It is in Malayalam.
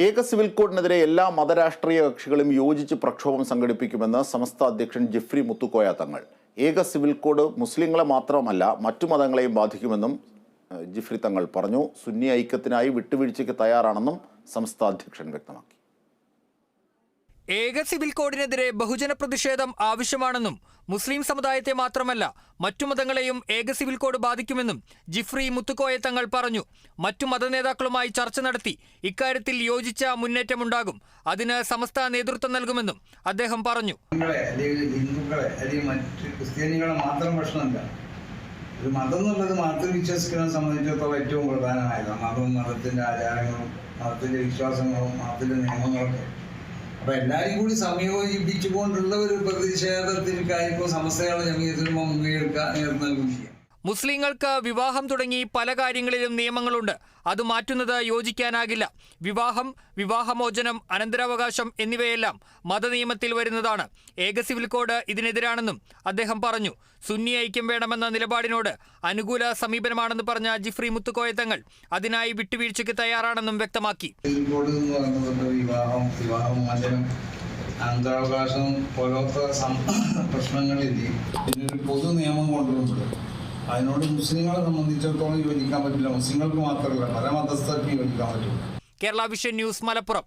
ഏക സിവിൽ കോഡിനെതിരെ എല്ലാ മതരാഷ്ട്രീയ കക്ഷികളും യോജിച്ച് പ്രക്ഷോഭം സംഘടിപ്പിക്കുമെന്ന് സമസ്ത അധ്യക്ഷൻ ജിഫ്രി മുത്തുക്കോയ തങ്ങൾ. ഏക സിവിൽ കോഡ് മുസ്ലിങ്ങളെ മാത്രമല്ല മറ്റു മതങ്ങളെയും ബാധിക്കുമെന്നും ജിഫ്രി തങ്ങൾ പറഞ്ഞു. സുന്നി ഐക്യത്തിനായി വിട്ടുവീഴ്ചയ്ക്ക് തയ്യാറാണെന്നും സമസ്ത അധ്യക്ഷൻ വ്യക്തമാക്കി. ഏക സിവിൽ കോഡിനെതിരെ ബഹുജന പ്രതിഷേധം ആവശ്യമാണെന്നും മുസ്ലിം സമുദായത്തെ മാത്രമല്ല മറ്റു മതങ്ങളെയും ഏക സിവിൽ കോഡ് ബാധിക്കുമെന്നും ജിഫ്രി മുത്തുക്കോയ തങ്ങൾ പറഞ്ഞു. മറ്റു മതനേതാക്കളുമായി ചർച്ച നടത്തി ഇക്കാര്യത്തിൽ യോജിച്ച മുന്നേറ്റമുണ്ടാകും. അതിന് സമസ്ത നേതൃത്വം നൽകുമെന്നും അദ്ദേഹം പറഞ്ഞു. ഹിന്ദുക്കളെ അല്ലെങ്കിൽ മറ്റ് ക്രിസ്ത്യാനികളെ മാത്രം പ്രശ്നമല്ല. ഒരു മതം എന്നുള്ളത് മതത്തിൽ വിശ്വസിക്കുന്നതിനെ സംബന്ധിച്ചിടത്തോളം ഏറ്റവും പ്രധാനമായതാണ്. മതവും മതത്തിന്റെ ആചാരങ്ങളും മതത്തിന്റെ വിശ്വാസങ്ങളും മതത്തിന്റെ നിയമങ്ങളൊക്കെ. അപ്പൊ എല്ലാവരും കൂടി സംയോജിപ്പിച്ചുകൊണ്ടുള്ള ഒരു പ്രതിഷേധത്തിലേക്കായിരിക്കും സമസ്തകളുടെ ജമീയത്തിന് മുൻകൈയെടുക്കാൻ നേതൃത്വം ചെയ്യാം. മുസ്ലിങ്ങൾക്ക് വിവാഹം തുടങ്ങി പല കാര്യങ്ങളിലും നിയമങ്ങളുണ്ട്. അത് മാറ്റുന്നത് യോജിക്കാനാകില്ല. വിവാഹം, വിവാഹമോചനം, അനന്തരാവകാശം എന്നിവയെല്ലാം മതനിയമത്തിൽ വരുന്നതാണ്. ഏക സിവിൽ കോഡ് ഇതിനെതിരാണെന്നും അദ്ദേഹം പറഞ്ഞു. സുന്നി ഐക്യം വേണമെന്ന നിലപാടിനോട് അനുകൂല സമീപനമാണെന്ന് പറഞ്ഞ ജിഫ്രി മുത്തുക്കോയ തങ്ങൾ അതിനായി വിട്ടുവീഴ്ചയ്ക്ക് തയ്യാറാണെന്നും വ്യക്തമാക്കി. അനന്തരാവകാശം പോലത്തെ പ്രശ്നങ്ങളിൽ ഇതിനൊരു പൊതു നിയമം കൊണ്ടുവരുന്നുണ്ട്. അതിനോട് മുസ്ലിങ്ങളെ സംബന്ധിച്ചിടത്തോളം യോജിക്കാൻ പറ്റില്ല. മുസ്ലിങ്ങൾക്ക് മാത്രമല്ല പല മതസ്ഥർക്കും യോജിക്കാൻ പറ്റില്ല. Kerala vision news, Malappuram.